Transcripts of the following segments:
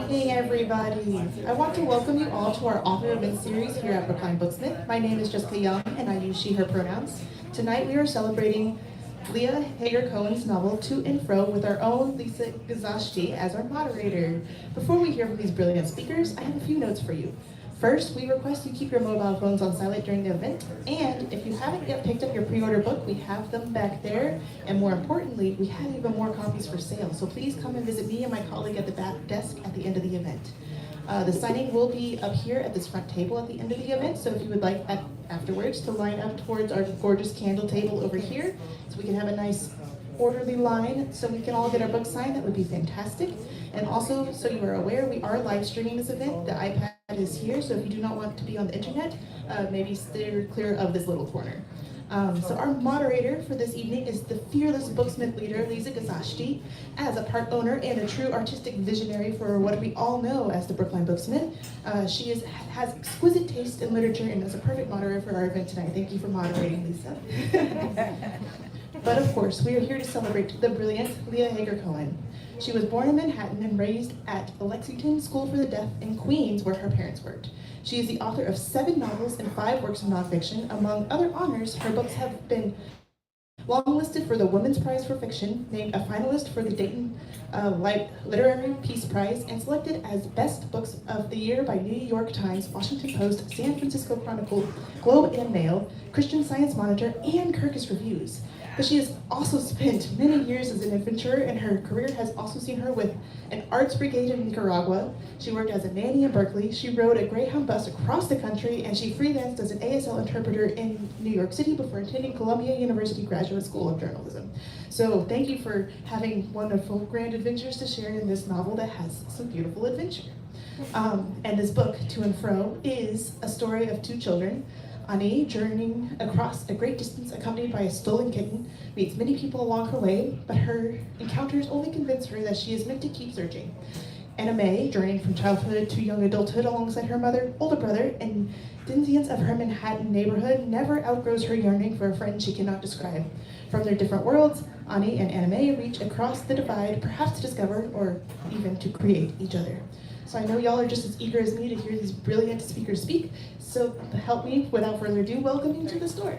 evening, everybody. I want to welcome you all to our author event series here at Brookline Booksmith. My name is Jessica Young, and I use she, her pronouns. Tonight we are celebrating Leah Hager Cohen's novel To and Fro with our own Leah Gazashti as our moderator. Before we hear from these brilliant speakers, I have a few notes for you. First, we request you keep your mobile phones on silent during the event, and if you haven't yet picked up your pre-order book, we have them back there, and more importantly, we have even more copies for sale, so please come and visit me and my colleague at the back desk at the end of the event. The signing will be up here at this front table at the end of the event, so if you would like afterwards to line up towards our gorgeous candle table over here, so we can have a nice orderly line so we can all get our books signed, that would be fantastic. And also, so you are aware, we are live streaming this event. The iPad is here, so if you do not want to be on the internet, maybe steer clear of this little corner. So our moderator for this evening is the fearless booksmith leader, Leah Gazashti. As a part owner and a true artistic visionary for what we all know as the Brookline Booksmith, she has exquisite taste in literature and is a perfect moderator for our event tonight. Thank you for moderating, Lisa. But of course, we are here to celebrate the brilliant Leah Hager Cohen. She was born in Manhattan and raised at the Lexington School for the Deaf in Queens, where her parents worked. She is the author of 7 novels and 5 works of nonfiction. Among other honors, her books have been longlisted for the Women's Prize for Fiction, named a finalist for the Dayton Literary Peace Prize, and selected as Best Books of the Year by New York Times, Washington Post, San Francisco Chronicle, Globe and Mail, Christian Science Monitor, and Kirkus Reviews. But she has also spent many years as an adventurer, and her career has also seen her with an arts brigade in Nicaragua. She worked as a nanny in Berkeley. She rode a Greyhound bus across the country, and she freelanced as an ASL interpreter in New York City before attending Columbia University Graduate School of Journalism. So thank you for having wonderful grand adventures to share in this novel that has some beautiful adventure. And this book, To and Fro, is a story of 2 children. Ani, journeying across a great distance accompanied by a stolen kitten, meets many people along her way, but her encounters only convince her that she is meant to keep searching. Anna Mae, journeying from childhood to young adulthood alongside her older brother, and denizens of her Manhattan neighborhood, never outgrows her yearning for a friend she cannot describe. From their different worlds, Ani and Anna Mae reach across the divide, perhaps to discover or even to create each other. So I know y'all are just as eager as me to hear these brilliant speakers speak, so help me, without further ado, welcome you to the store.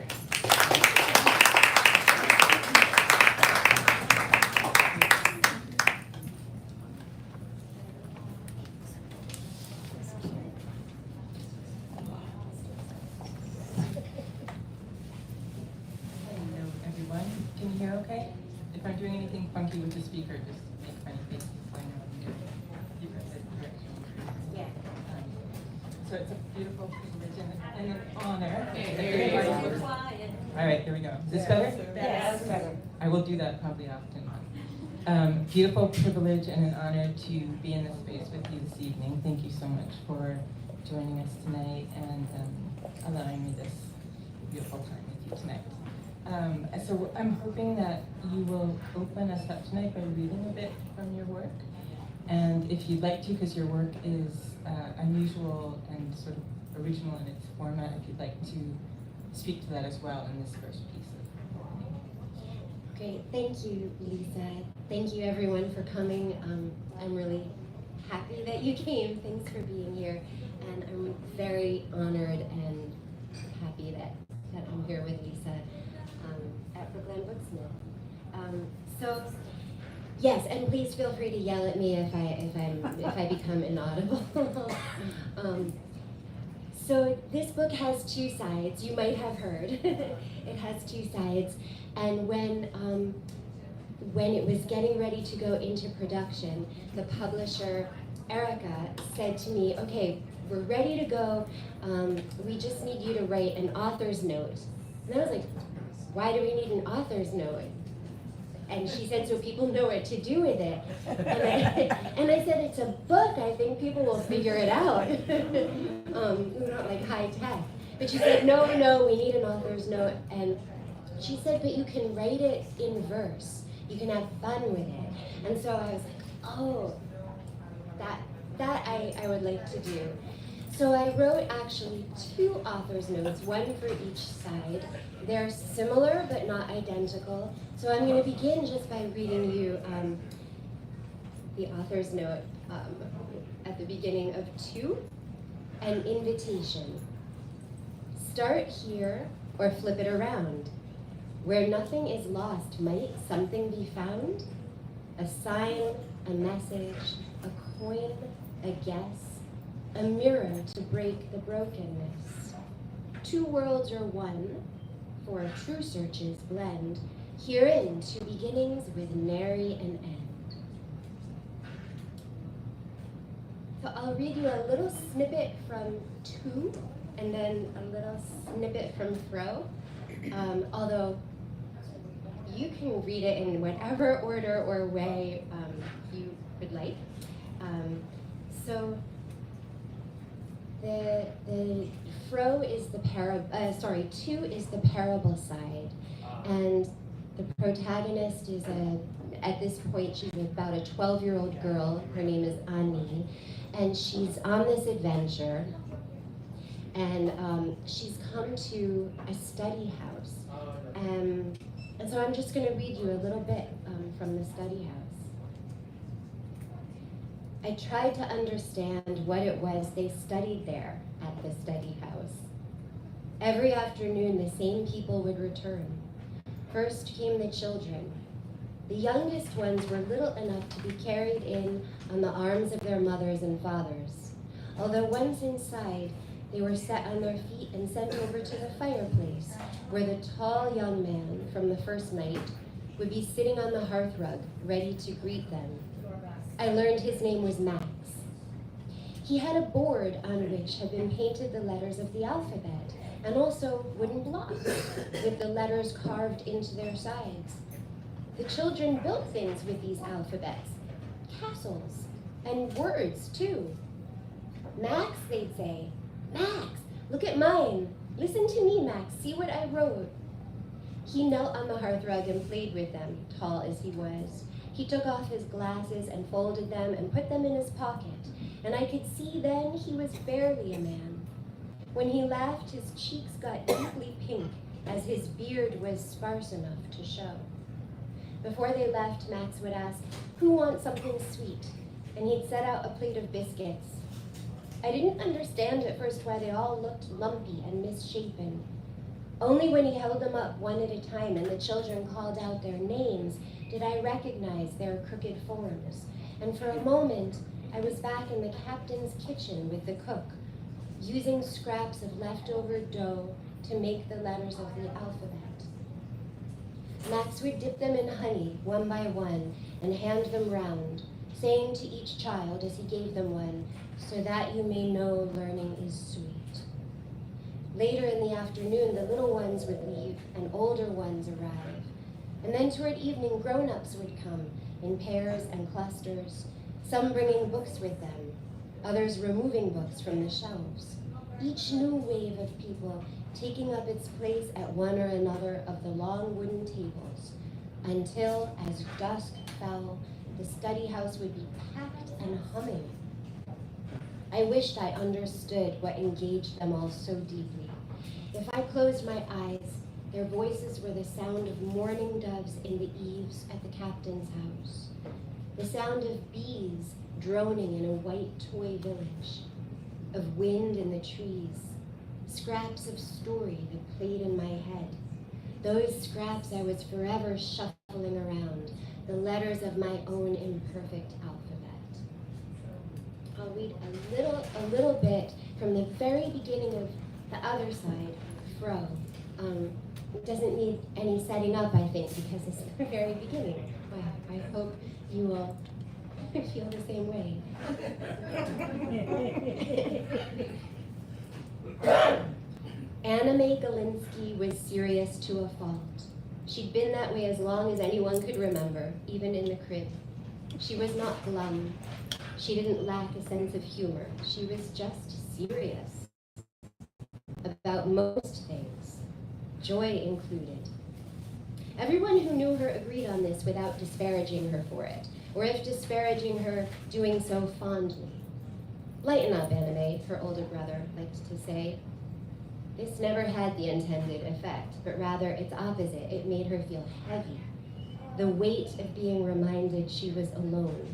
Hello, everyone. Can you hear okay? If I'm doing anything funky with the speaker, just make funny faces so I know what I'm doing. Yeah. So it's a beautiful privilege and an honor. All right, here we go. Is this better? Yes. I will do that probably often. Beautiful privilege and an honor to be in this space with you this evening. Thank you so much for joining us tonight and allowing me this beautiful time with you tonight. So I'm hoping that you will open us up tonight by reading a bit from your work. And if you'd like to, because your work is unusual and sort of original in its format, if you'd like to speak to that as well in this first piece of Great, thank you, Lisa. Thank you everyone for coming. I'm really happy that you came. Thanks for being here. And I'm very honored and happy that I'm here with Lisa at Brookline Booksmith. So, yes, and please feel free to yell at me if I become inaudible. So this book has 2 sides. You might have heard. It has 2 sides, and when it was getting ready to go into production, the publisher Erica said to me, "Okay, we're ready to go. We just need you to write an author's note." And I was like, "Why do we need an author's note?" And she said, "So people know what to do with it." And I said, "It's a book. I think people will figure it out." Not like high tech. But she said, no, we need an author's note. And she said, "But you can write it in verse. You can have fun with it." And so I was like, oh, that I would like to do. So I wrote actually 2 author's notes, one for each side. They're similar but not identical. So I'm going to begin just by reading you the author's note the beginning of two, an invitation. Start here or flip it around. Where nothing is lost, might something be found? A sign, a message, a coin, a guess, a mirror to break the brokenness. Two worlds are one, for true searches blend. Herein two beginnings with nary an end. So I'll read you a little snippet from two, and then a little snippet from fro. Although you can read it in whatever order or way you would like. So the fro is the two is the parable side, and the protagonist is at this point she's about a 12-year-old girl. Her name is Annie, and she's on this adventure, and she's come to a study house. And so I'm just going to read you a little bit from the study house. I tried to understand what it was they studied there at the study house. Every afternoon, the same people would return. First came the children. The youngest ones were little enough to be carried in on the arms of their mothers and fathers. Although once inside, they were set on their feet and sent over to the fireplace, where the tall young man from the first night would be sitting on the hearthrug, ready to greet them. I learned his name was Max. He had a board on which had been painted the letters of the alphabet, and also wooden blocks with the letters carved into their sides. The children built things with these alphabets, castles, and words too. Max, they'd say. Max, look at mine. Listen to me, Max. See what I wrote. He knelt on the hearthrug and played with them, tall as he was. He took off his glasses and folded them and put them in his pocket, and I could see then he was barely a man. When he laughed, his cheeks got deeply pink, as his beard was sparse enough to show. Before they left, Max would ask, "Who wants something sweet?" And he'd set out a plate of biscuits. I didn't understand at first why they all looked lumpy and misshapen. Only when he held them up one at a time and the children called out their names did I recognize their crooked forms. And for a moment, I was back in the captain's kitchen with the cook, using scraps of leftover dough to make the letters of the alphabet. Max would dip them in honey, one by one, and hand them round, saying to each child as he gave them one, "So that you may know learning is sweet." Later in the afternoon, the little ones would leave and older ones arrive. And then toward evening, grown-ups would come in pairs and clusters, some bringing books with them, others removing books from the shelves. Each new wave of people taking up its place at one or another of the long wooden tables, until, as dusk fell, the study house would be packed and humming. I wished I understood what engaged them all so deeply. If I closed my eyes, their voices were the sound of mourning doves in the eaves at the captain's house, the sound of bees droning in a white toy village, of wind in the trees, scraps of story that played in my head. Those scraps I was forever shuffling around, the letters of my own imperfect alphabet. I'll read a little bit from the very beginning of the other side, fro. It doesn't need any setting up, I think, because it's the very beginning. Wow, I hope you will feel the same way. Anna Mae Galinsky was serious to a fault. She'd been that way as long as anyone could remember, even in the crib. She was not glum. She didn't lack a sense of humor. She was just serious about most things, joy included. Everyone who knew her agreed on this without disparaging her for it, or if disparaging her, doing so fondly. "Lighten up, Anna Mae," her older brother liked to say. This never had the intended effect, but rather its opposite. It made her feel heavy, the weight of being reminded she was alone.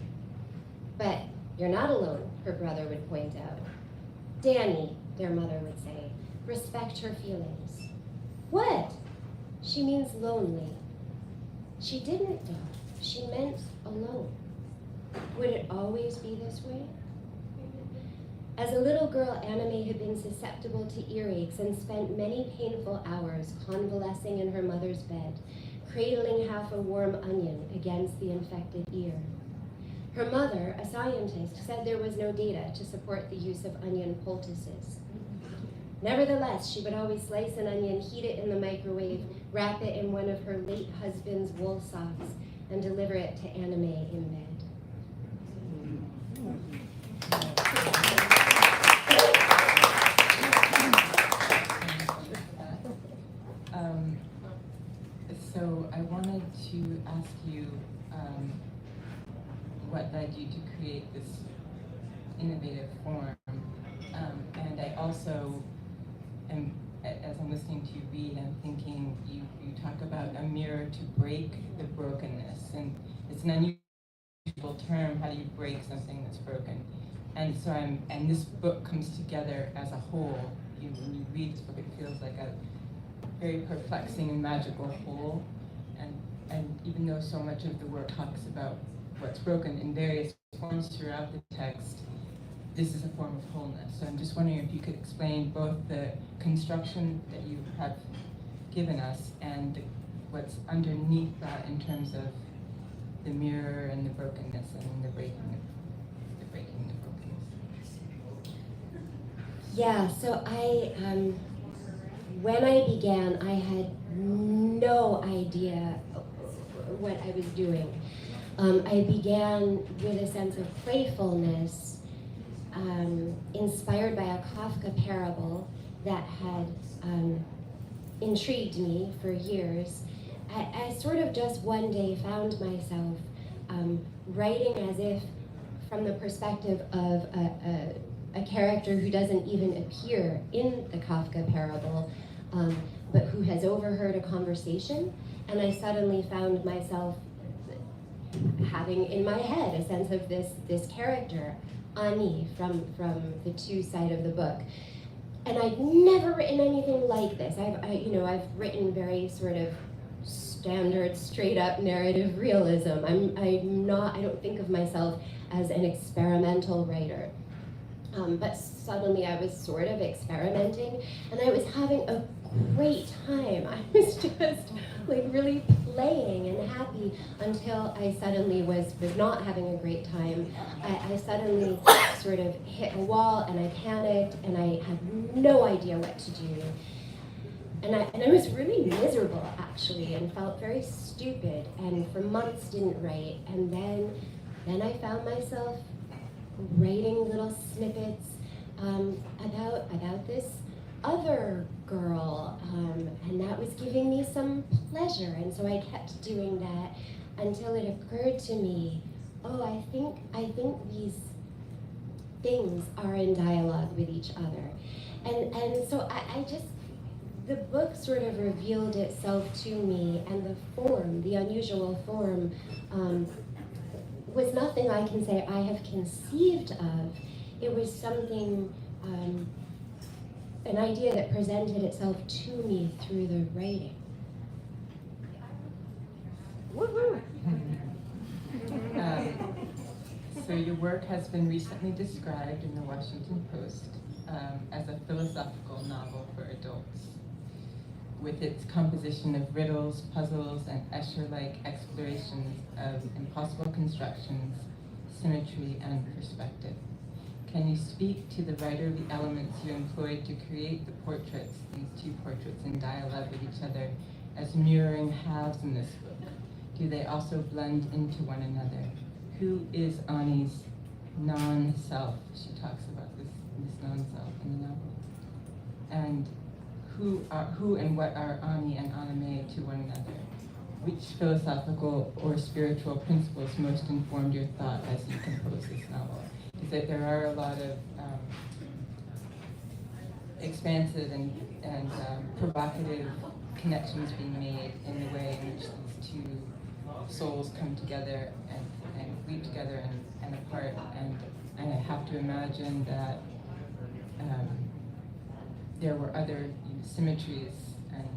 But "You're not alone," her brother would point out. "Danny," their mother would say, "respect her feelings." "What?" "She means lonely." She didn't, though. She meant alone. Would it always be this way? As a little girl, Anime had been susceptible to earaches and spent many painful hours convalescing in her mother's bed, cradling half a warm onion against the infected ear. Her mother, a scientist, said there was no data to support the use of onion poultices. Nevertheless, she would always slice an onion, heat it in the microwave, wrap it in one of her late husband's wool socks, and deliver it to Anime in bed. So I wanted to ask you what led you to create this innovative form, and I also am, as I'm listening to you read, I'm thinking you talk about a mirror to break the brokenness, and it's an unusual term. How do you break something that's broken? And so and this book comes together as a whole. When you read this book, it feels like a very perplexing and magical whole. And even though so much of the work talks about what's broken in various forms throughout the text, this is a form of wholeness. So I'm just wondering if you could explain both the construction that you have given us and what's underneath that in terms of the mirror and the brokenness and the breaking the brokenness. Yeah, so when I began, I had no idea what I was doing. I began with a sense of playfulness, inspired by a Kafka parable that had intrigued me for years. I sort of just one day found myself writing as if from the perspective of a character who doesn't even appear in the Kafka parable, but who has overheard a conversation. And I suddenly found myself having in my head a sense of this character, Ani, from the two side of the book. And I'd never written anything like this. I've written very sort of standard, straight up narrative realism. I don't think of myself as an experimental writer. But suddenly I was sort of experimenting, and I was having a great time. I was just like really playing and happy until I suddenly was not having a great time. I suddenly sort of hit a wall, and I panicked, and I had no idea what to do. And I was really miserable, actually, and felt very stupid, and for months didn't write. And then I found myself writing little snippets about this other girl, and that was giving me some pleasure. And so I kept doing that until it occurred to me, oh, I think these things are in dialogue with each other. And so I just, the book sort of revealed itself to me, and the form, the unusual form, was nothing I can say I have conceived of. It was something, an idea that presented itself to me through the writing. Woohoo! So your work has been recently described in the Washington Post as a philosophical novel for adults, with its composition of riddles, puzzles, and Escher-like explorations of impossible constructions, symmetry, and perspective. Can you speak to the writerly elements you employed to create the portraits, these two portraits in dialogue with each other, as mirroring halves in this book? Do they also blend into one another? Who is Ani's non-self? She talks about this non-self in the novel. And who and what are Ani and Anime to one another? Which philosophical or spiritual principles most informed your thought as you composed this novel? Is that there are a lot of expansive and provocative connections being made in the way in which these two souls come together and weave together and apart, and and I have to imagine that there were other symmetries and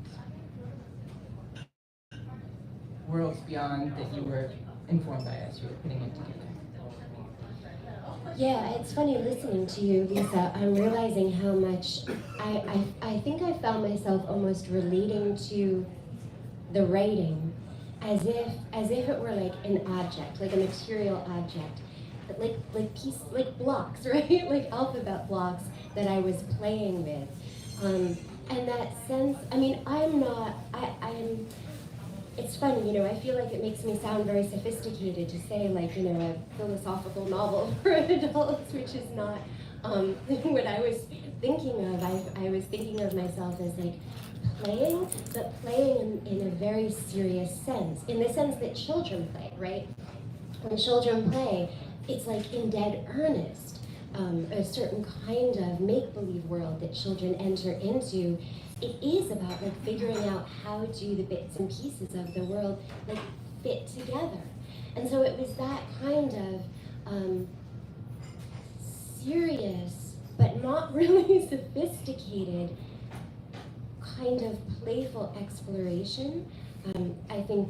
worlds beyond that you were informed by as you were putting it together. Yeah, it's funny listening to you, Lisa. I'm realizing how much I think I found myself almost relating to the writing as if it were like an object, like a material object, like blocks, right? Like alphabet blocks that I was playing with. And that sense, I mean, I'm it's funny, I feel like it makes me sound very sophisticated to say like, a philosophical novel for adults, which is not what I was thinking of. I was thinking of myself as like playing, but playing in a very serious sense, in the sense that children play, right? When children play, it's like in dead earnest. A certain kind of make-believe world that children enter into. It is about like figuring out how do the bits and pieces of the world like fit together. And so it was that kind of serious but not really sophisticated kind of playful exploration. I think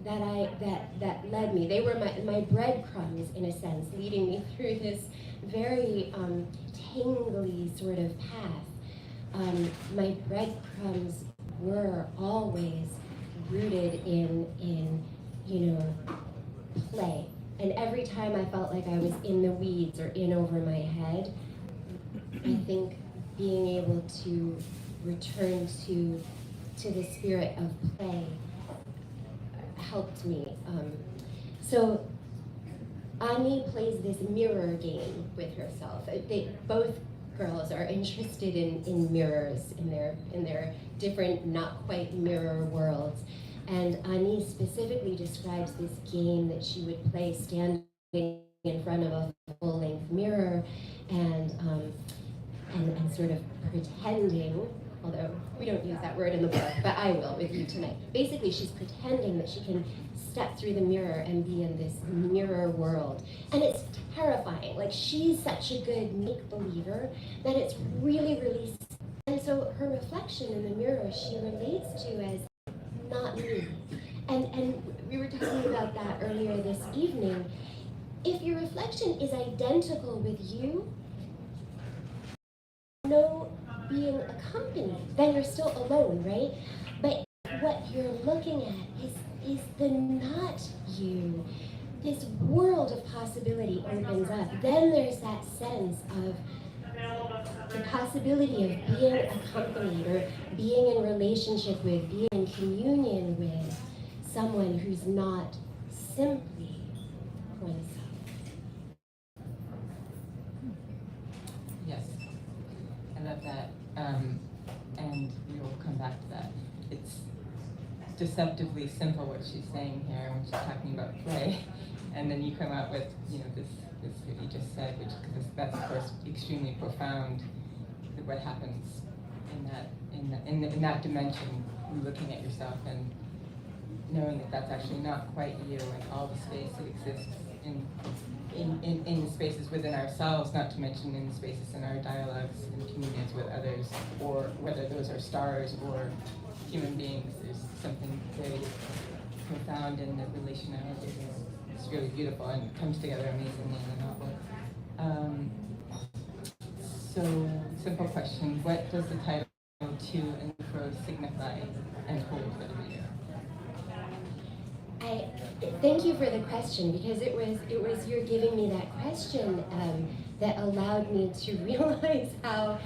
that led me. They were my breadcrumbs in a sense, leading me through this very tangly sort of path. My breadcrumbs were always rooted in play. And every time I felt like I was in the weeds or in over my head, I think being able to return to the spirit of play helped me. So Ani plays this mirror game with herself. Both girls are interested in mirrors in their different, not quite mirror worlds. And Ani specifically describes this game that she would play standing in front of a full-length mirror and sort of pretending, although we don't use that word in the book, but I will with you tonight. Basically, she's pretending that she can step through the mirror and be in this mirror world. And it's terrifying. Like, she's such a good make-believer that it's really, really... And so her reflection in the mirror, she relates to as not me. And we were talking about that earlier this evening. If your reflection is identical with you, no being accompanied, then you're still alone, right? But what you're looking at is the not you. This world of possibility opens up. Then there's that sense of the possibility of being accompanied or being in relationship with, being in communion with someone who's not simply oneself. Yes, I love that, and we will come back to that. It's deceptively simple what she's saying here when she's talking about play, and then you come out with this what you just said, which that's of course extremely profound. What happens in that dimension, looking at yourself and knowing that that's actually not quite you, and all the space that exists in the spaces within ourselves, not to mention in the spaces in our dialogues and communions with others, or whether those are stars or human beings. There's something very profound in the relationality. It's really beautiful and comes together amazingly in the novel. So, simple question: what does the title "To and Fro" signify and hold for the reader? Thank you for the question, because it was your giving me that question that allowed me to realize how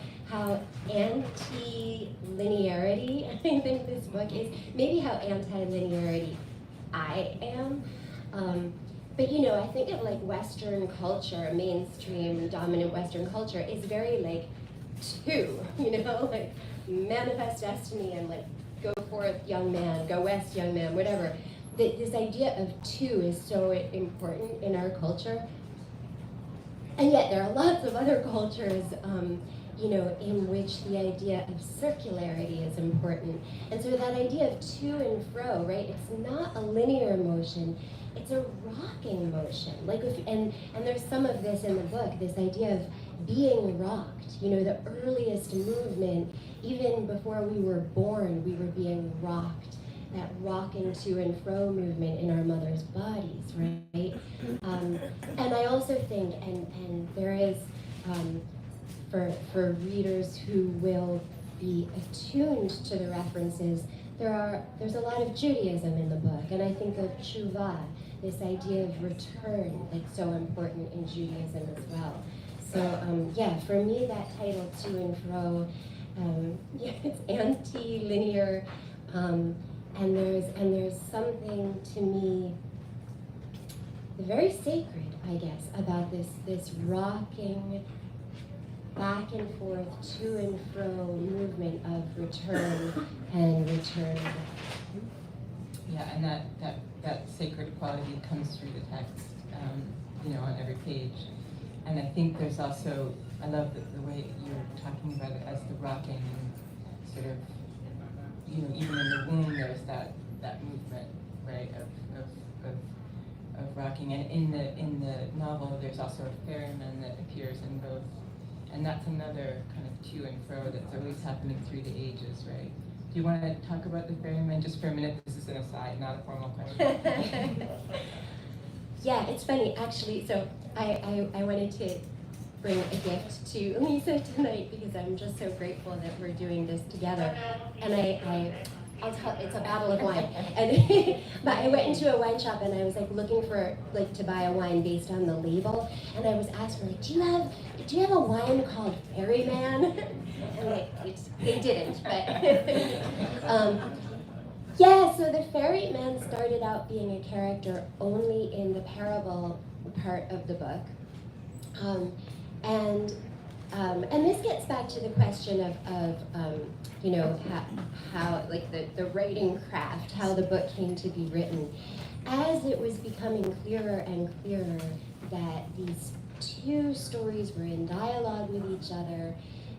anti-linearity I think this book is, maybe how anti-linearity I am. But I think of like Western culture, mainstream dominant Western culture is very like two, like manifest destiny and like go forth young man, go west young man, whatever. This idea of two is so important in our culture. And yet there are lots of other cultures, in which the idea of circularity is important. And so that idea of to and fro, right? It's not a linear motion. it's a rocking motion. Like and there's some of this in the book, this idea of being rocked. You know, the earliest movement, even before we were born, we were being rocked. That rocking to and fro movement in our mother's bodies, right? And I also think, and there is, for readers who will be attuned to the references, there's a lot of Judaism in the book, and I think of tshuva, this idea of return, like so important in Judaism as well. So yeah, for me that title, To and Fro, yeah, it's anti-linear, and there's something to me very sacred, I guess, about this rocking back and forth, to and fro movement of return and return. Yeah, and that sacred quality comes through the text, on every page. And I think there's also, I love the way you're talking about it as the rocking and sort of, even in the womb there's that movement, right, of rocking. And in the novel there's also a ferryman that appears in both. And that's another kind of to and fro that's always happening through the ages, right? Do you want to talk about the ferryman just for a minute? This is an aside, not a formal question. Yeah, it's funny, actually. So I wanted to bring a gift to Lisa tonight because I'm just so grateful that we're doing this together. And I'll tell, it's a bottle of wine. And but I went into a wine shop and I was looking for to buy a wine based on the label. And I was asking do you have a wine called Ferryman? And they didn't, but yeah, so the ferryman started out being a character only in the parable part of the book. And this gets back to the question of how the writing craft, how the book came to be written. As it was becoming clearer and clearer that these two stories were in dialogue with each other,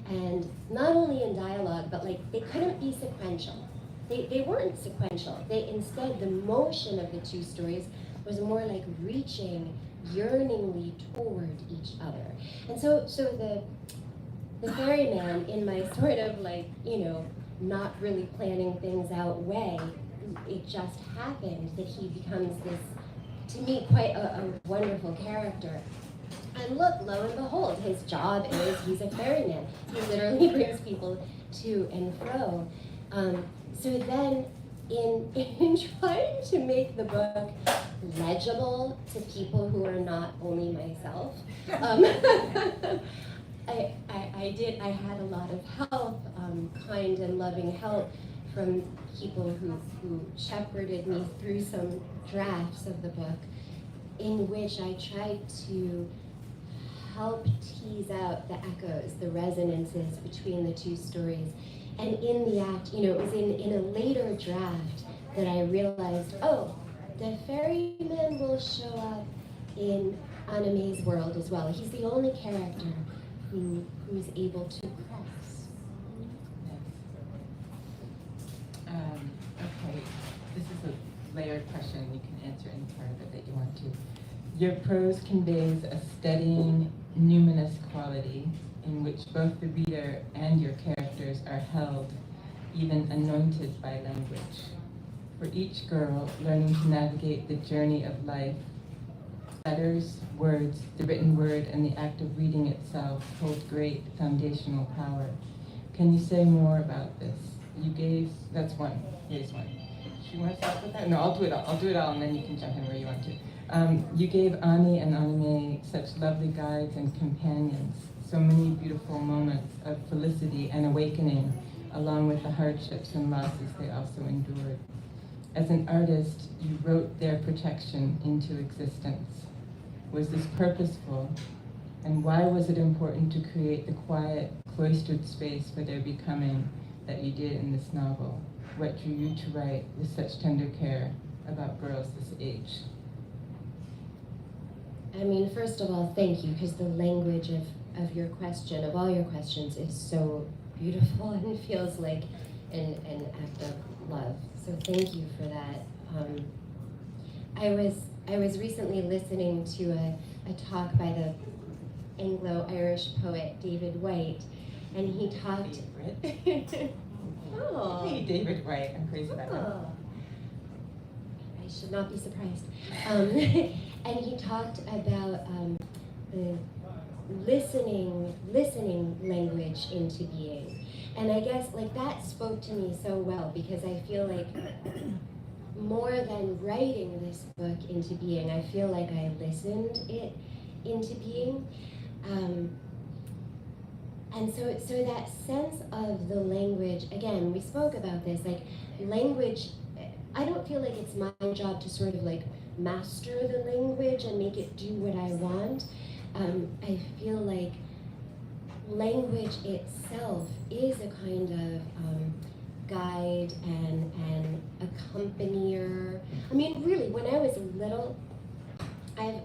and not only in dialogue, but they couldn't be sequential. They weren't sequential. Instead, the motion of the two stories was more like reaching yearningly toward each other. And so the ferryman, in my sort of not really planning things out way, it just happened that he becomes this, to me, quite a wonderful character. And look, lo and behold, his job is he's a ferryman. He literally brings people to and fro. So then, in trying to make the book legible to people who are not only myself, I had a lot of help, kind and loving help from people who shepherded me through some drafts of the book, in which I tried to help tease out the echoes, the resonances between the two stories. And in the act, it was in a later draft that I realized, oh, the ferryman will show up in Anime's world as well. He's the only character who's able to cross. Okay, this is a layered question. You can answer any part of it that you want to. Your prose conveys a steadying, numinous quality in which both the reader and your characters are held, even anointed by language. For each girl learning to navigate the journey of life, letters, words, the written word, and the act of reading itself hold great foundational power. Can you say more about this? That's one. Here's one. Do you want to start with that? No, I'll do it all, and then you can jump in where you want to. You gave Ani and Anime such lovely guides and companions, so many beautiful moments of felicity and awakening, along with the hardships and losses they also endured. As an artist, you wrote their protection into existence. Was this purposeful? And why was it important to create the quiet, cloistered space for their becoming that you did in this novel? What drew you to write with such tender care about girls this age? I mean, first of all, thank you, because the language of your question, of all your questions, is so beautiful and feels like an act of love. So thank you for that. I was recently listening to a talk by the Anglo-Irish poet David White, and he talked. Oh. Hey, David White. I'm crazy about him. Oh. I should not be surprised. And he talked about the listening language into being. And I guess like that spoke to me so well, because I feel like more than writing this book into being, I feel like I listened it into being. And so that sense of the language, again, we spoke about this, like language, I don't feel like it's my job to sort of like master the language and make it do what I want. I feel like language itself is a kind of guide and accompanier. I mean, really, when I was little, I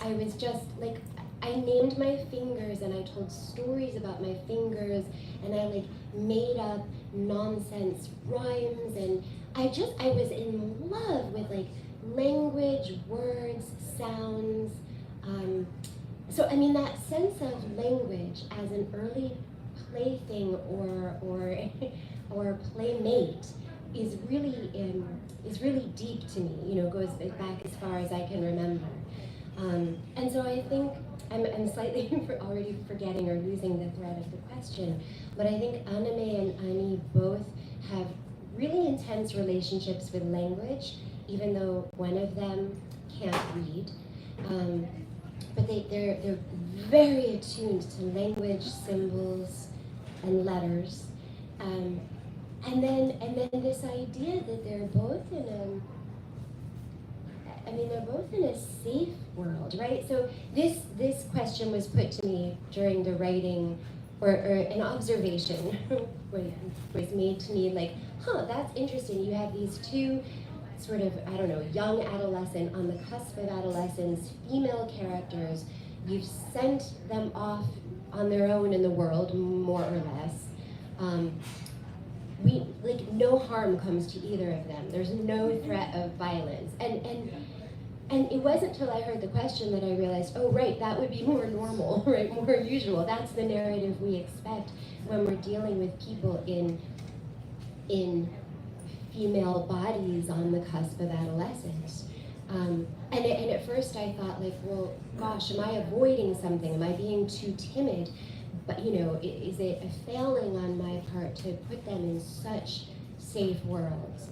was just like, I named my fingers and I told stories about my fingers, and I like made up nonsense rhymes, and I was in love with like language, words, sounds. So I mean, that sense of language as an early plaything or playmate is really deep to me. You know, goes back as far as I can remember. And so I think I'm slightly already forgetting or losing the thread of the question, but I think Anime and Ani both have really intense relationships with language, even though one of them can't read. But they're very attuned to language, symbols, and letters. And then this idea that they're both in a safe world, right? So this question was put to me during the writing, or an observation was made to me, like, that's interesting. You have these two sort of, I don't know, young adolescent, on the cusp of adolescence, female characters. You've sent them off on their own in the world, more or less. No harm comes to either of them. There's no threat of violence. And it wasn't until I heard the question that I realized, oh right, that would be more normal, right, more usual. That's the narrative we expect when we're dealing with people in female bodies on the cusp of adolescence. And at first I thought, like, well, gosh, am I avoiding something? Am I being too timid? But, you know, is it a failing on my part to put them in such safe worlds?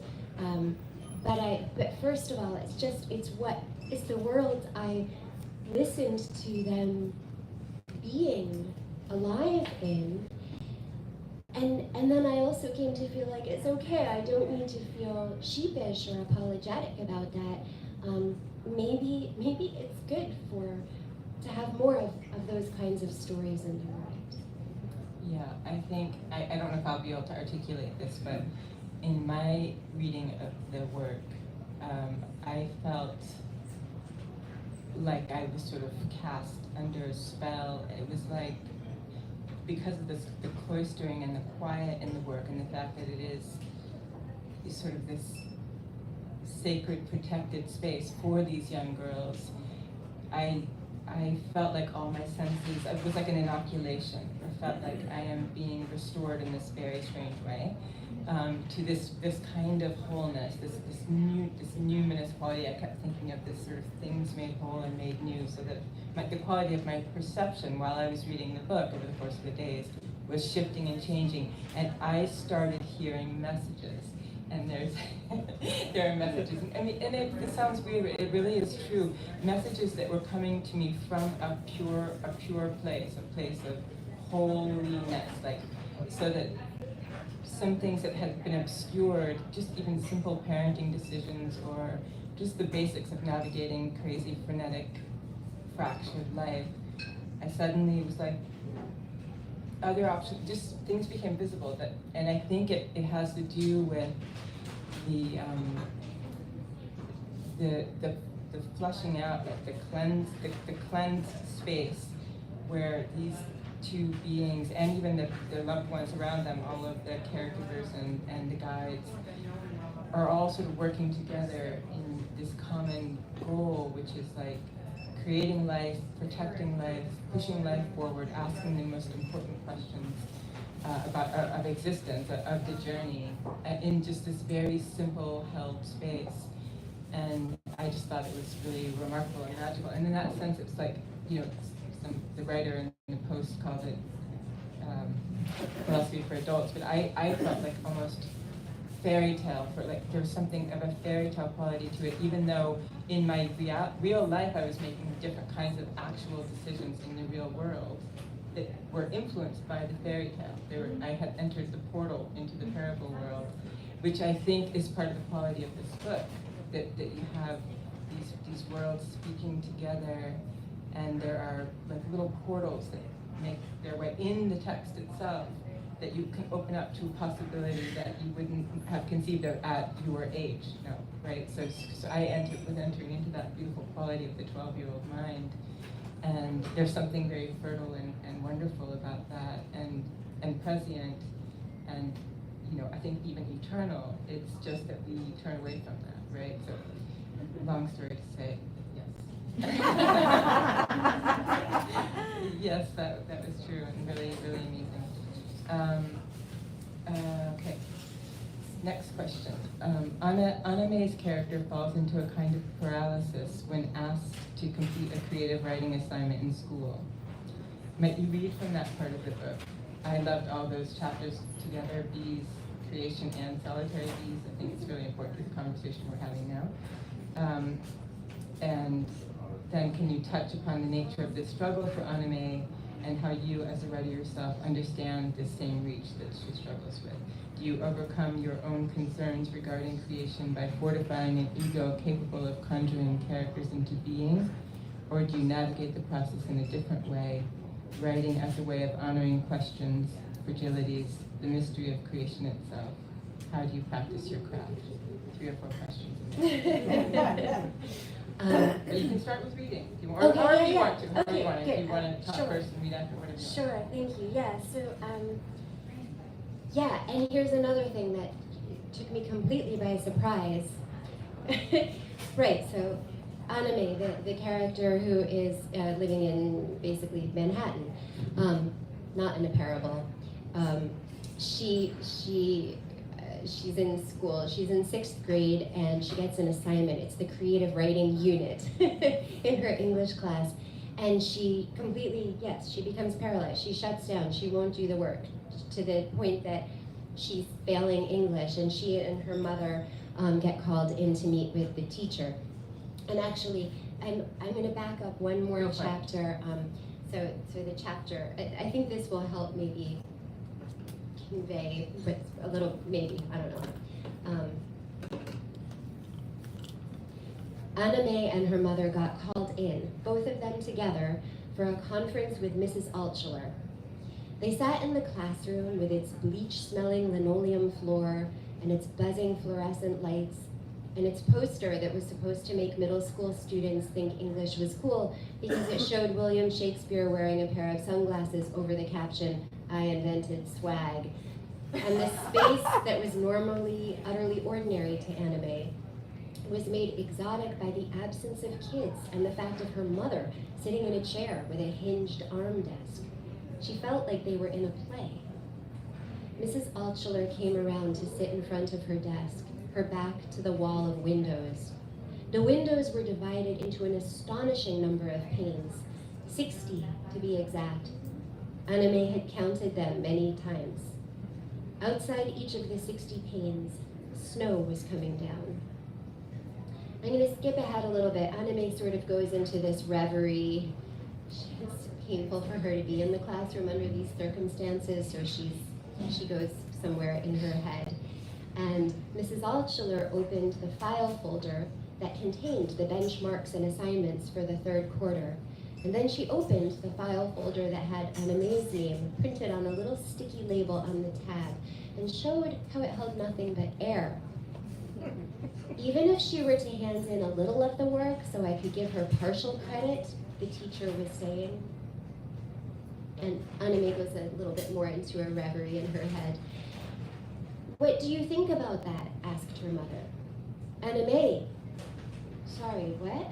But first of all, it's the world I listened to them being alive in. And then I also came to feel like it's okay, I don't need to feel sheepish or apologetic about that. Maybe it's good to have more of those kinds of stories in the world. Yeah, I think, I don't know if I'll be able to articulate this, but in my reading of the work, I felt like I was sort of cast under a spell. It was like, because of the cloistering and the quiet in the work, and the fact that it is sort of this sacred, protected space for these young girls, I felt like all my senses, it was like an inoculation. I felt like I am being restored in this very strange way to this kind of wholeness, this numinous quality. I kept thinking of this sort of things made whole and made new, so that the quality of my perception while I was reading the book over the course of the days was shifting and changing, and I started hearing messages. And there are messages, and it sounds weird, but it really is true. Messages that were coming to me from a pure place, a place of holiness, like, so that some things that had been obscured, just even simple parenting decisions or just the basics of navigating crazy, frenetic, fractured life, I suddenly was like, other options, just things became visible. And I think it has to do with the flushing out, like the cleansed space where these two beings, and even their loved ones around them, all of the caregivers and the guides, are all sort of working together in this common goal, which is like creating life, protecting life, pushing life forward, asking the most important questions of existence, of the journey, in just this very simple held space. And I just thought it was really remarkable and magical. And in that sense, it's like, you know, the writer in the post called it philosophy for adults, but I felt like almost fairy tale, for like there was something of a fairy tale quality to it, even though in my real life I was making different kinds of actual decisions in the real world that were influenced by the fairy tale. I had entered the portal into the parable world, which I think is part of the quality of this book, that you have these worlds speaking together, and there are like little portals that make their way in the text itself, that you can open up to a possibility that you wouldn't have conceived of at your age, you know, right? So I was entering into that beautiful quality of the 12-year-old mind, and there's something very fertile and wonderful about that, and prescient, and you know, I think even eternal. It's just that we turn away from that, right? So, long story to say, yes. Yes, that was true and really, really amazing. Okay, next question. Anna May's character falls into a kind of paralysis when asked to complete a creative writing assignment in school. Might you read from that part of the book? I loved all those chapters together, bees, creation, and solitary bees. I think it's really important to the conversation we're having now. And then can you touch upon the nature of the struggle for Anna May and how you, as a writer yourself, understand the same reach that she struggles with? Do you overcome your own concerns regarding creation by fortifying an ego capable of conjuring characters into being? Or do you navigate the process in a different way, writing as a way of honoring questions, fragilities, the mystery of creation itself? How do you practice your craft? 3 or 4 questions. But you can start with reading, if you want, Okay, or if you yeah, want to. yeah. However Okay, you want. good. If you want to talk Sure. first and read after, whatever you want. Sure, thank you. Yeah, so, yeah, and here's another thing that took me completely by surprise. Right, so Anna May, the character who is living in basically Manhattan, not in a parable. She's in school, she's in 6th grade, and she gets an assignment. It's the creative writing unit in her English class. And she completely, yes, she becomes paralyzed. She shuts down, she won't do the work, to the point that she's failing English, and she and her mother get called in to meet with the teacher. And actually, I'm gonna back up one more chapter. So the chapter, I think this will help maybe convey, but a little, maybe, I don't know. Anna May and her mother got called in, both of them together, for a conference with Mrs. Altschuler. They sat in the classroom with its bleach-smelling linoleum floor and its buzzing fluorescent lights and its poster that was supposed to make middle school students think English was cool because it showed William Shakespeare wearing a pair of sunglasses over the caption, "I invented swag." And the space that was normally utterly ordinary to Anna May was made exotic by the absence of kids and the fact of her mother sitting in a chair with a hinged arm desk. She felt like they were in a play. Mrs. Altschuler came around to sit in front of her desk, her back to the wall of windows. The windows were divided into an astonishing number of panes, 60 to be exact. Anna May had counted them many times. Outside each of the 60 panes, snow was coming down. I'm going to skip ahead a little bit. Anna May sort of goes into this reverie. It's painful for her to be in the classroom under these circumstances, so she goes somewhere in her head. And Mrs. Altschuler opened the file folder that contained the benchmarks and assignments for the 3rd quarter. And then she opened the file folder that had Anna May's name printed on a little sticky label on the tab and showed how it held nothing but air. Even if she were to hand in a little of the work so I could give her partial credit, the teacher was saying. And Anna May goes a little bit more into a reverie in her head. "What do you think about that?" asked her mother. "Anna May." "Sorry, what?"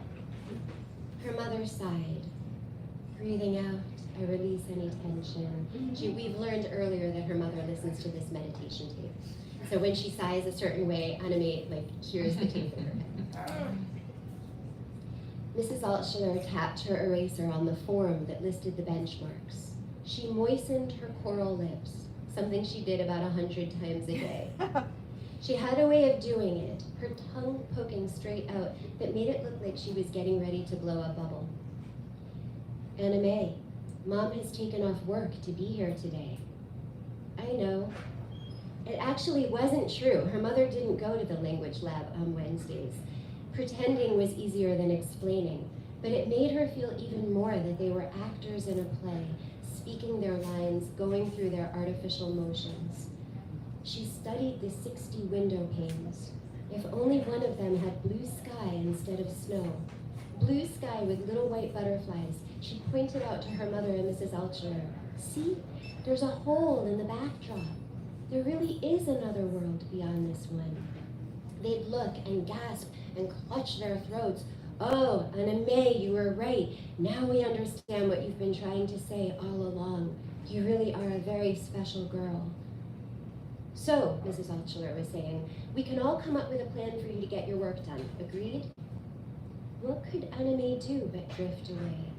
Her mother sighed. Breathing out, I release any tension. We've learned earlier that her mother listens to this meditation tape. So when she sighs a certain way, Anna May hears the tape in her head. Mrs. Altschuler tapped her eraser on the form that listed the benchmarks. She moistened her coral lips, something she did about 100 times a day. She had a way of doing it, her tongue poking straight out, that made it look like she was getting ready to blow a bubble. "Anna May, Mom has taken off work to be here today." "I know." It actually wasn't true. Her mother didn't go to the language lab on Wednesdays. Pretending was easier than explaining, but it made her feel even more that they were actors in a play, speaking their lines, going through their artificial motions. She studied the 60 window panes. If only one of them had blue sky instead of snow. Blue sky with little white butterflies. She pointed out to her mother and Mrs. Altschuler, "See, there's a hole in the backdrop. There really is another world beyond this one." They'd look and gasp and clutch their throats. "Oh, Anna May, you were right. Now we understand what you've been trying to say all along. You really are a very special girl." "So," Mrs. Altschuler was saying, "we can all come up with a plan for you to get your work done. Agreed?" What could Anna May do but drift away,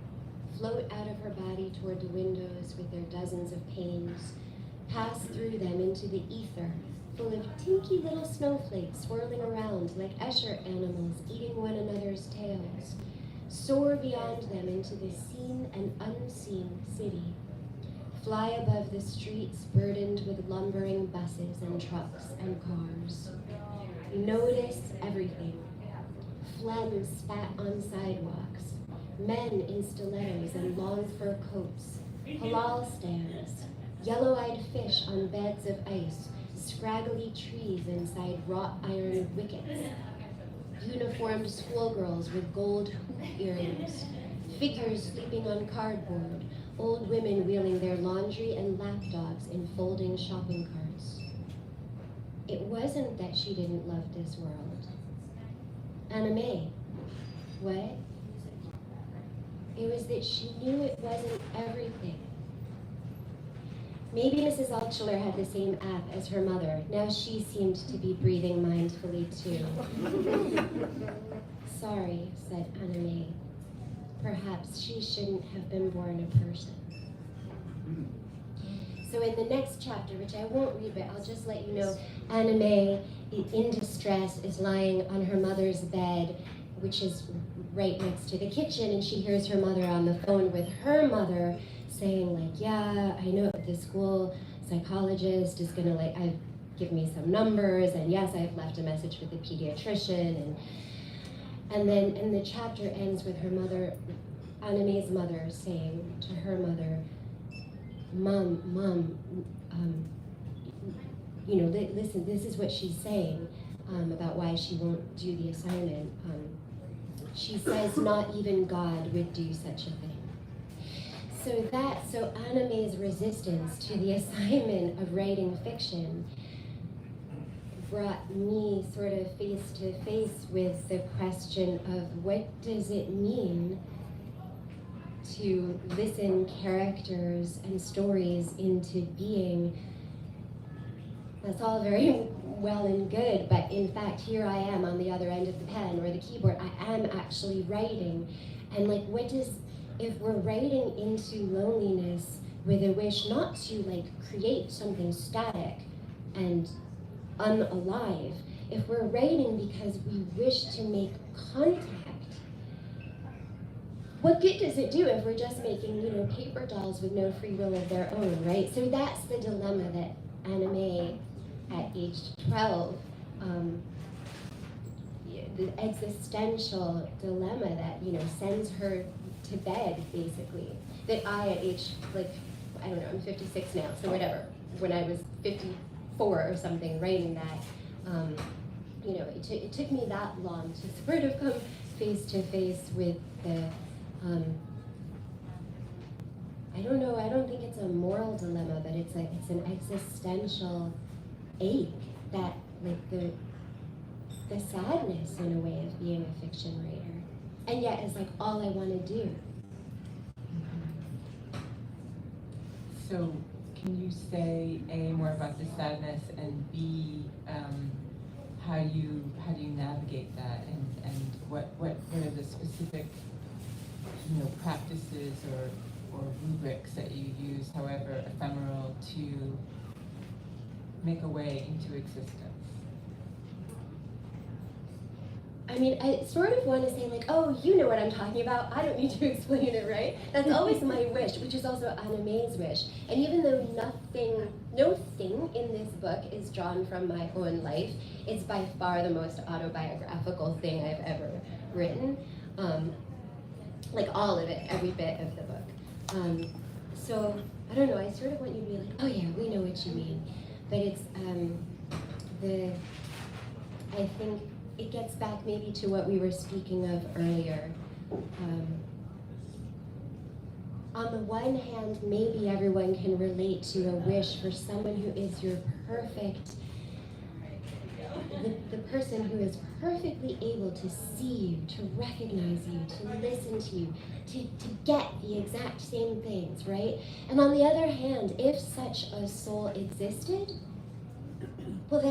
float out of her body toward the windows with their dozens of panes, pass through them into the ether, full of tinky little snowflakes swirling around like Escher animals eating one another's tails, soar beyond them into the seen and unseen city, fly above the streets burdened with lumbering buses and trucks and cars. Notice everything. Phlegm spat on sidewalks, men in stilettos and long fur coats, halal stands, yellow-eyed fish on beds of ice, scraggly trees inside wrought iron wickets, uniformed schoolgirls with gold hoop earrings, figures sleeping on cardboard, old women wheeling their laundry and lapdogs in folding shopping carts. It wasn't that she didn't love this world. Anna May, what? It was that she knew it wasn't everything. Maybe Mrs. Altschuler had the same app as her mother. Now she seemed to be breathing mindfully too. "Sorry," said Anna May. "Perhaps she shouldn't have been born a person." So in the next chapter, which I won't read, but I'll just let you know, Anna May, in distress, is lying on her mother's bed, which is right next to the kitchen, and she hears her mother on the phone with her mother saying like, "Yeah, I know the school psychologist is gonna I've give me some numbers, and yes, I've left a message with the pediatrician," and the chapter ends with her mother, Anna May's mother, saying to her mother, Mom, listen, this is what she's saying about why she won't do the assignment. She says not even God would do such a thing. So Anna May's resistance to the assignment of writing fiction brought me sort of face to face with the question of what does it mean to listen characters and stories into being. That's all very well and good, but in fact, here I am on the other end of the pen or the keyboard. I am actually writing. And if we're writing into loneliness with a wish not to create something static and unalive, if we're writing because we wish to make contact, what good does it do if we're just making, paper dolls with no free will of their own, right? So that's the dilemma that Anna May, at age 12, the existential dilemma that, sends her to bed, basically. That I, at age, I don't know, I'm 56 now, so whatever. When I was 54 or something, writing that, it took me that long to sort of come face to face with the, I don't think it's a moral dilemma, but it's an existential ache that like the sadness in a way of being a fiction writer, and yet it's like all I want to do. So can you say A, more about the sadness, and B, how do you navigate that, and what are the specific practices or rubrics that you use, however ephemeral, to make a way into existence? I mean, I sort of want to say like, oh, you know what I'm talking about. I don't need to explain it, right? That's always my wish, which is also Anna May's wish. And even though no thing in this book is drawn from my own life, it's by far the most autobiographical thing I've ever written. Like all of it, every bit of the book. So, I don't know, I sort of want you to be like, oh yeah, we know what you mean. But it's, I think, it gets back maybe to what we were speaking of earlier. On the one hand, maybe everyone can relate to a wish for someone who is your perfect, the person who is perfectly able to see you, to recognize you, to listen to you, to get the exact same things, right? And on the other hand, if such a soul existed, well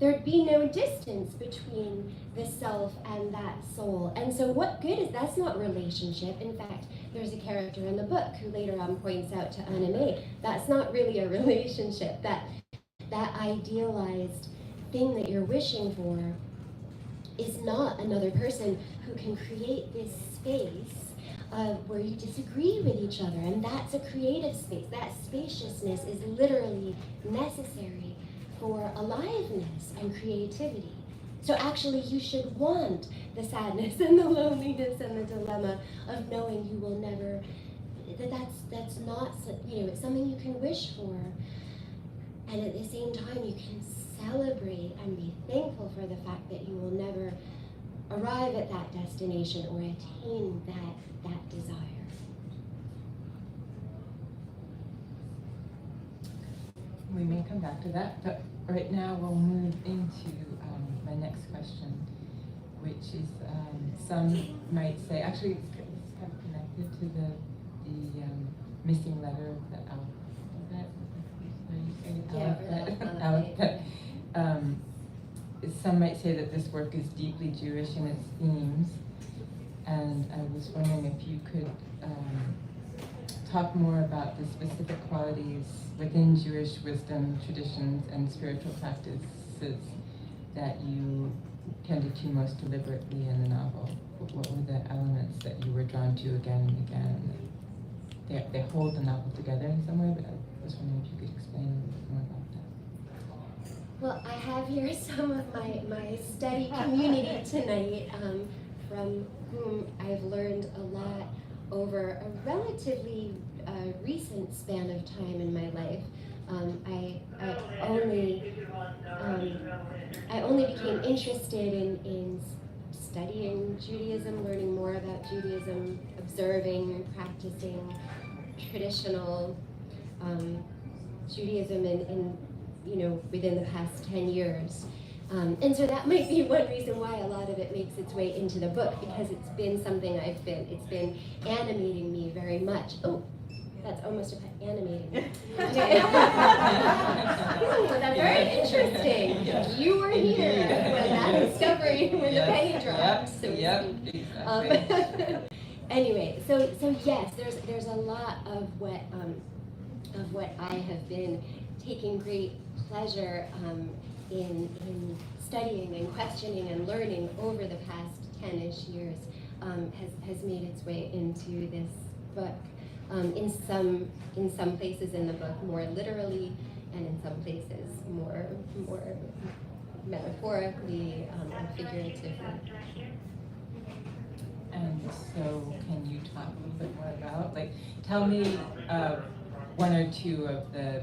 there'd be no distance between the self and that soul. And so what good is, that's not relationship. In fact, there's a character in the book who later on points out to Anna May, that's not really a relationship. That idealized thing that you're wishing for is not another person who can create this space where you disagree with each other. And that's a creative space. That spaciousness is literally necessary for aliveness and creativity. So actually you should want the sadness and the loneliness and the dilemma of knowing you will never, that's not, it's something you can wish for. And at the same time you can celebrate and be thankful for the fact that you will never arrive at that destination or attain that desire. We may come back to that, but right now we'll move into my next question, which is some might say, actually it's kind of connected to the missing letter of the alphabet. Some might say that this work is deeply Jewish in its themes, and I was wondering if you could talk more about the specific qualities within Jewish wisdom, traditions, and spiritual practices that you tended to most deliberately in the novel. What were the elements that you were drawn to again and again? They hold the novel together in some way, but I was wondering if you could explain a little bit more about that. Well, I have here some of my study community tonight, from whom I've learned a lot over a relatively recent span of time in my life. I only became interested in studying Judaism, learning more about Judaism, observing, practicing traditional Judaism in within the past 10 years. And so that might be one reason why a lot of it makes its way into the book, because it's been something it's been animating me very much. Oh, that's almost animating me. That's very interesting. Yeah. You were here when that discovery, when the penny dropped. Exactly. Anyway, so yes, there's a lot of what I have been taking great pleasure in studying and questioning and learning over the past 10-ish years has made its way into this book. In some places in the book more literally, and in some places more metaphorically and figuratively. And so, can you talk a little bit more about, tell me one or two of the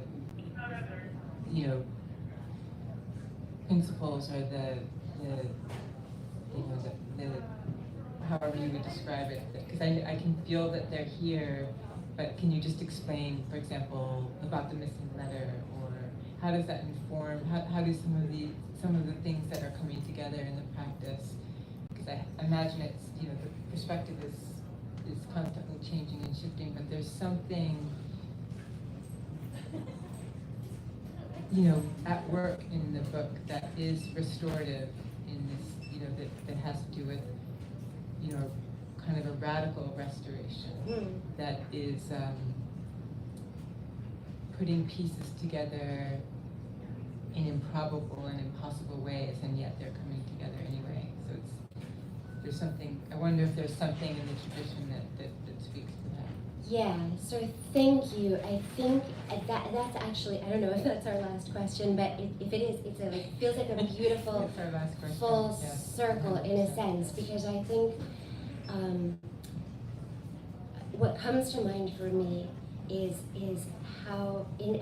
principles, or the however you would describe it, because I can feel that they're here, but can you just explain, for example, about the missing letter, or how does that inform? How do some of the things that are coming together in the practice? Because I imagine it's, you know, the perspective is constantly changing and shifting, but there's something, you know, at work in the book that is restorative in this, you know, that has to do with, you know, kind of a radical restoration that is putting pieces together in improbable and impossible ways, and yet they're coming together anyway. So there's something, I wonder if there's something in the tradition that speaks to that. Yeah, so thank you. I think that's actually, I don't know if that's our last question, but if it is, it's feels like a beautiful It's our last question. full Yes. circle in a sense, because I think what comes to mind for me is how in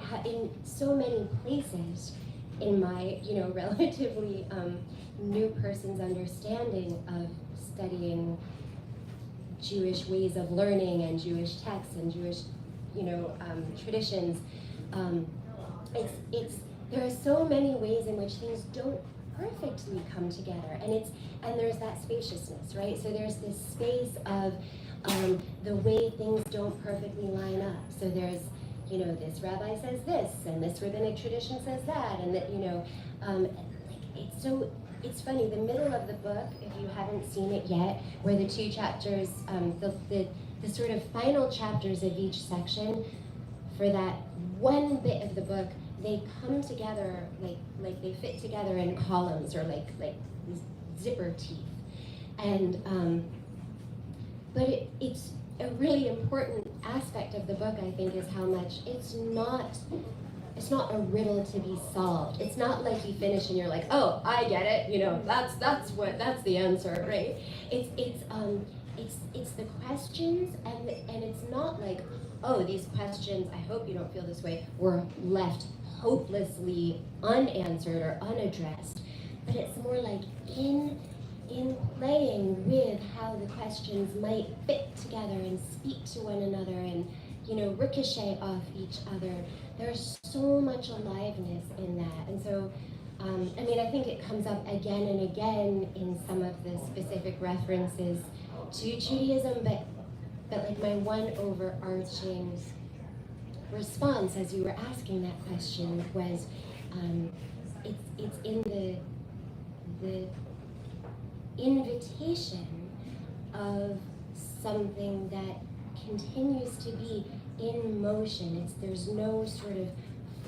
so many places in my, you know, relatively new person's understanding of studying Jewish ways of learning and Jewish texts and Jewish, you know, traditions, there are so many ways in which things don't perfectly come together, and there's that spaciousness, right? So there's this space of the way things don't perfectly line up. So there's, you know, this rabbi says this, and this rabbinic tradition says that, and that, you know, it's funny, the middle of the book, if you haven't seen it yet, where the two chapters, the sort of final chapters of each section, for that one bit of the book, they come together, like they fit together in columns, or like these zipper teeth. And, but it's a really important aspect of the book, I think, is how much it's not a riddle to be solved. It's not like you finish and you're like, oh, I get it. You know, that's the answer, right? It's the questions, and it's not like, oh, these questions, I hope you don't feel this way, were left hopelessly unanswered or unaddressed. But it's more like in playing with how the questions might fit together and speak to one another and, you know, ricochet off each other. There's so much aliveness in that. And so, I mean, I think it comes up again and again in some of the specific references to Judaism, but like my one overarching response as you were asking that question was, it's in the invitation of something that continues to be in motion. There's no sort of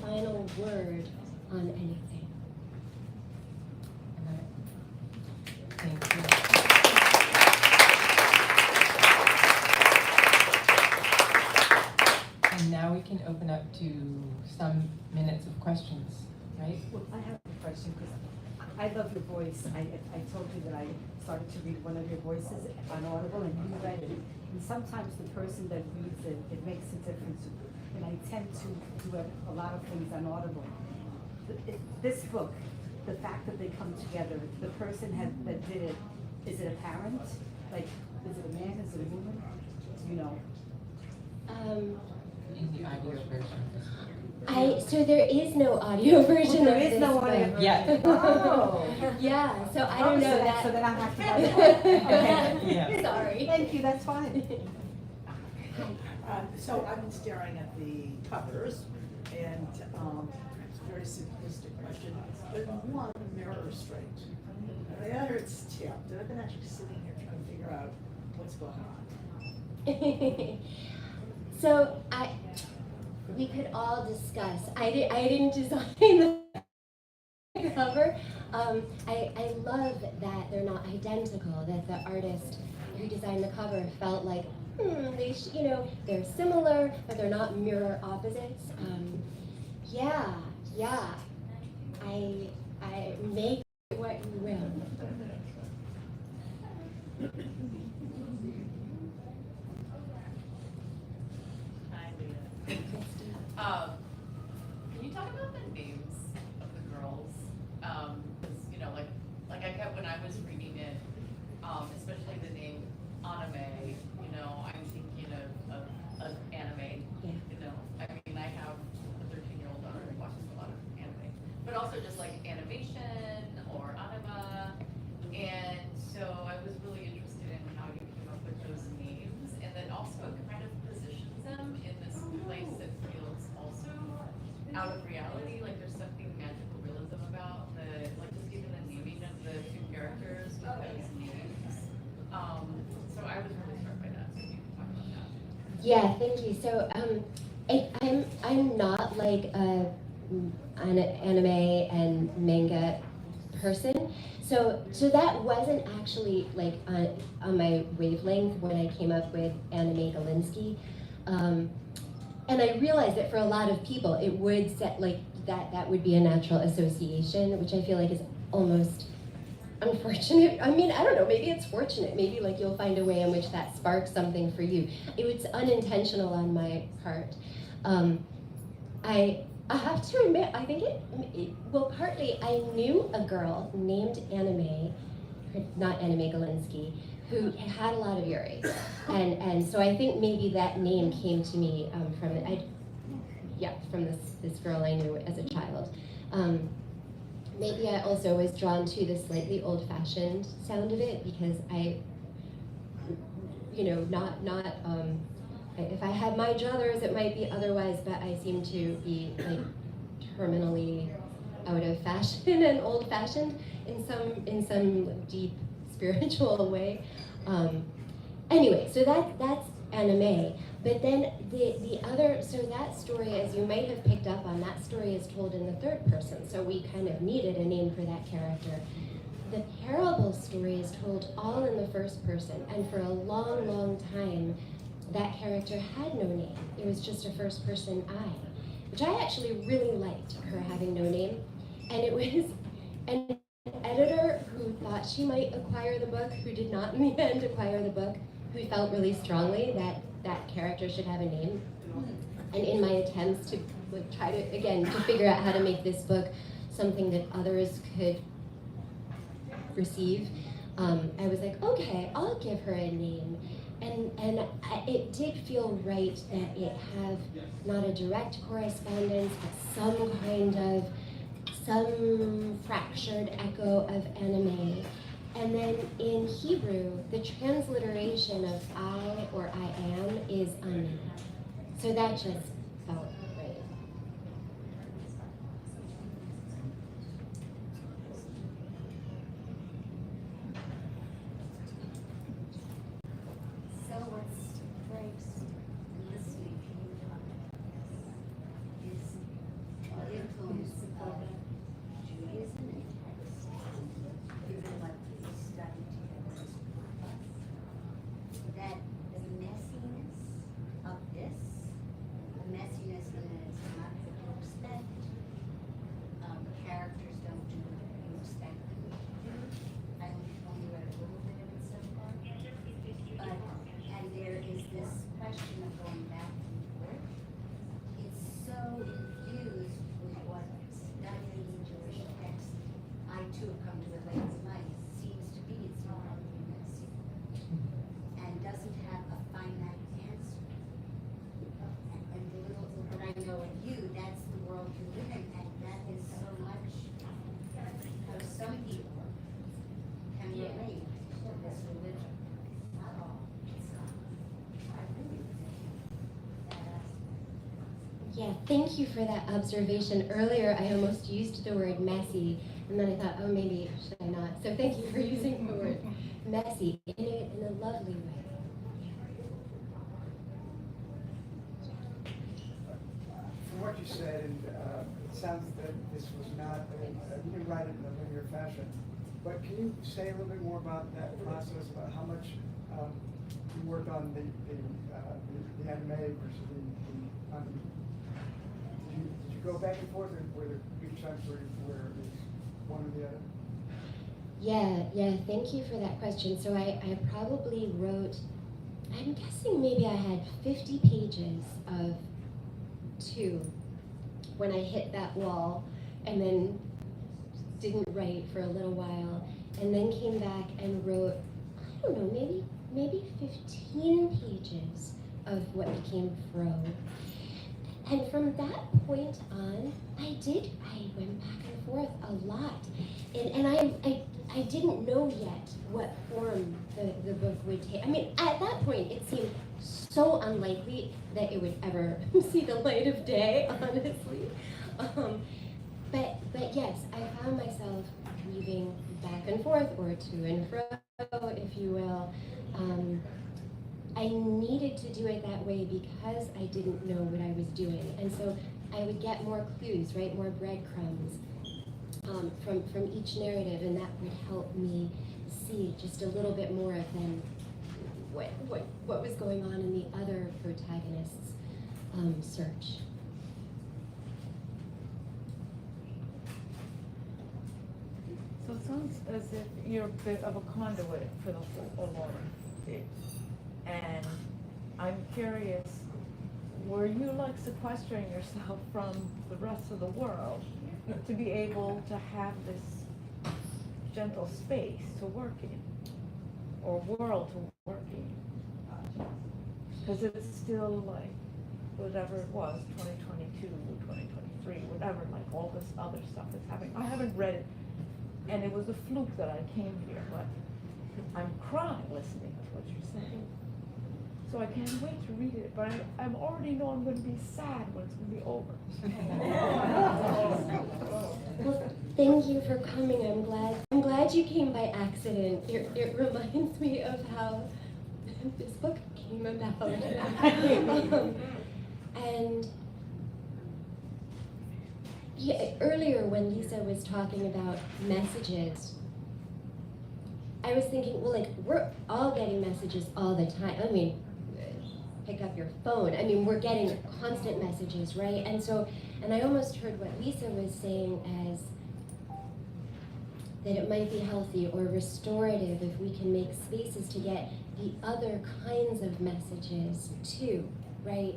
final word on anything. Thank you. And now we can open up to some minutes of questions, right? Well, I have a question, because I love your voice. I told you that I started to read one of your voices on Audible, and you read it. And sometimes the person that reads it, it makes a difference. And I tend to do a lot of things on Audible. This book, the fact that they come together, the person that did it, is it a parent? Like, is it a man? Is it a woman? Do you know? In the audio version. So there is no audio version There of is this no book. audio version. Yeah. Oh. Yeah, so I don't know that. So then I'll have to buy it. Okay. Yeah. Sorry. Thank you, that's fine. So I've been staring at the covers, and it's a very simplistic question. But one, the mirror is straight. And the other, it's tipped. And I've been actually sitting here trying to figure out what's going on. So we could all discuss. I didn't design the cover. I love that they're not identical. That the artist who designed the cover felt like, they're similar, but they're not mirror opposites. Yeah. I make what you will. Hi, Leah. Can you talk about the names of the girls? Because, like I kept, when I was reading it, especially the name Anime, I'm thinking of anime. Yeah. I mean, I have a 13-year-old daughter who watches a lot of also just like animation or anima. And so I was really interested in how you came up with those names, and then also it kind of positions them in this place that feels also out of reality. Like there's something magical realism about the, like just even the naming of the two characters with those names. So I was really struck by that. So you can talk about that. Yeah, thank you. So I'm not like an anime and manga person. So that wasn't actually like on my wavelength when I came up with Anime Galinsky. And I realized that for a lot of people, it would set like that would be a natural association, which I feel like is almost unfortunate. I mean, I don't know, maybe it's fortunate. Maybe like you'll find a way in which that sparks something for you. It was unintentional on my part. I have to admit, I think well, partly I knew a girl named not Anime Galinsky, who had a lot of earaches. And so I think maybe that name came to me from this girl I knew as a child. Maybe I also was drawn to the slightly old-fashioned sound of it because if I had my druthers, it might be otherwise, but I seem to be like terminally out of fashion and old-fashioned in some deep spiritual way. Anyway, so that's anime. But then the other, so that story, as you might have picked up on, that story is told in the third person. So we kind of needed a name for that character. The parable story is told all in the first person, and for a long, long time, that character had no name. It was just a first person I, which I actually really liked, her having no name. And it was an editor who thought she might acquire the book, who did not in the end acquire the book, who felt really strongly that that character should have a name. And in my attempts to try to figure out how to make this book something that others could receive, I was like, okay, I'll give her a name. And it did feel right that it have not a direct correspondence, but some fractured echo of anime. And then in Hebrew, the transliteration of I or I am is ani. So that just felt right. So what strikes listening to you is the influence of Judaism and text, given what we studied together. That the messiness of this, the messiness in that it's not what you expect, characters don't do what you expect them to do. I only read a little bit of it so far. And there is this question of going back and forth. It's so infused with what studying Jewish text, I too have come to it late in life, seems to be. It's not really messy. And doesn't have a finite answer. And the little, what I know of you, that's the world you live in, and that is so much how some people can relate to this religion. Not all, some. I really think that aspect. Yeah, thank you for that observation. Earlier, I almost used the word messy, and then I thought, oh, maybe should I not? So thank you for using the word messy in a lovely way. From what you said, and it sounds that this was not, you didn't write it in a linear fashion, but can you say a little bit more about that process, about how much you worked on the anime versus the did you go back and forth, or were there big chunks where it's one or the other? Yeah, thank you for that question. So I probably wrote, I'm guessing maybe I had 50 pages of 2 when I hit that wall, and then didn't write for a little while, and then came back and wrote, I don't know, maybe 15 pages of what became Fro. And from that point on, I went back and forth a lot. And I didn't know yet what form the book would take. I mean, at that point, it seemed so unlikely that it would ever see the light of day, honestly. But yes, I found myself weaving back and forth, or to and fro, if you will. I needed to do it that way because I didn't know what I was doing. And so I would get more clues, right, more breadcrumbs from each narrative, and that would help me see just a little bit more of then what was going on in the other protagonists' search. So it sounds as if you're a bit of a conduit for the whole Aurora. And I'm curious, were you like sequestering yourself from the rest of the world to be able to have this gentle space to work in, or world to work in? Because it's still like, whatever it was, 2022, 2023, whatever, like all this other stuff is happening. I haven't read it, and it was a fluke that I came here, but I'm crying listening to what you're saying. So I can't wait to read it, but I already know I'm going to be sad when it's going to be over. Well, thank you for coming. I'm glad you came by accident. It reminds me of how this book came about. And yeah, earlier when Lisa was talking about messages, I was thinking, well, like, we're all getting messages all the time. I mean, pick up your phone. I mean, we're getting constant messages, right? And so, and I almost heard what Lisa was saying as that it might be healthy or restorative if we can make spaces to get the other kinds of messages too, right?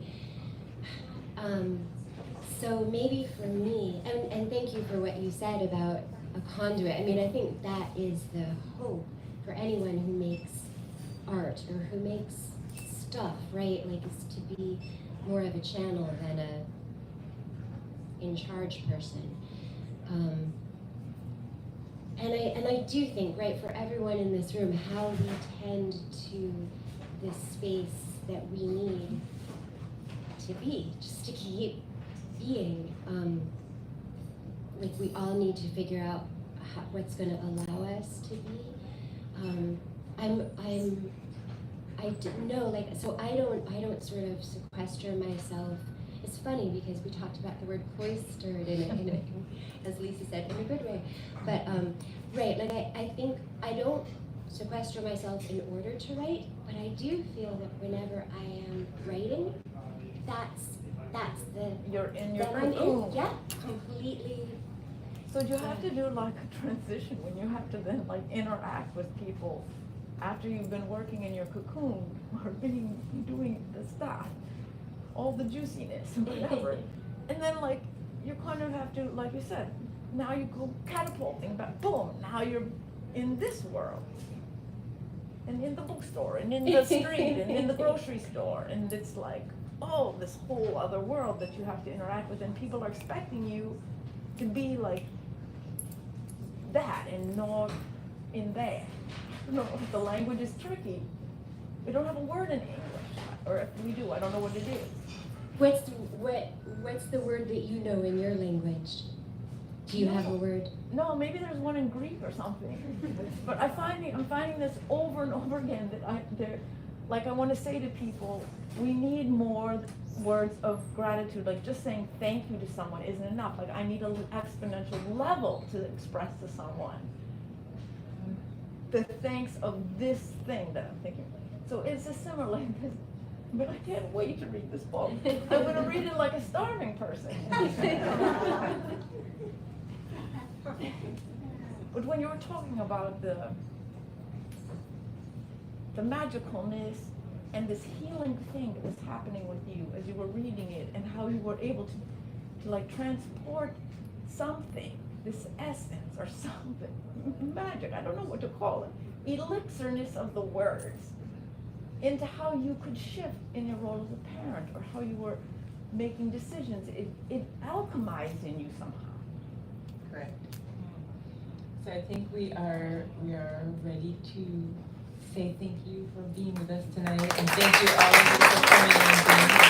So maybe for me, and thank you for what you said about a conduit. I mean, I think that is the hope for anyone who makes art or who makes stuff, right? Like, is to be more of a channel than a in charge person. And I do think, right, for everyone in this room, how we tend to this space that we need to be, just to keep being. Like, we all need to figure out what's going to allow us to be. I didn't know, like, so I don't sort of sequester myself. It's funny because we talked about the word cloistered in a, as Lisa said, in a good way. But right, like I think I don't sequester myself in order to write, but I do feel that whenever I am writing, that's the You're in your that I'm cocoon. in, yeah, completely. So do you have to do like a transition when you have to then like interact with people after you've been working in your cocoon or doing the stuff, all the juiciness and whatever, and then like you kind of have to, like you said, now you go catapulting back, boom, now you're in this world, and in the bookstore, and in the street, and in the grocery store, and it's like, oh, this whole other world that you have to interact with, and people are expecting you to be like that and not in that. You know, the language is tricky. We don't have a word in English, or if we do, I don't know what it is. What's the word that you know in your language? Do you have a word? No, maybe there's one in Greek or something. But I'm finding this over and over again that I want to say to people, we need more words of gratitude. Like, just saying thank you to someone isn't enough. Like, I need an exponential level to express to someone the thanks of this thing that I'm thinking. So it's a similar like this. But I can't wait to read this book. I'm going to read it like a starving person. But when you were talking about the magicalness and this healing thing that was happening with you as you were reading it, and how you were able to like transport something, this essence or something, magic, I don't know what to call it, elixirness of the words, into how you could shift in your role as a parent, or how you were making decisions. It alchemized in you somehow. Correct. So I think we are ready to say thank you for being with us tonight, and thank you all of you for coming and being here.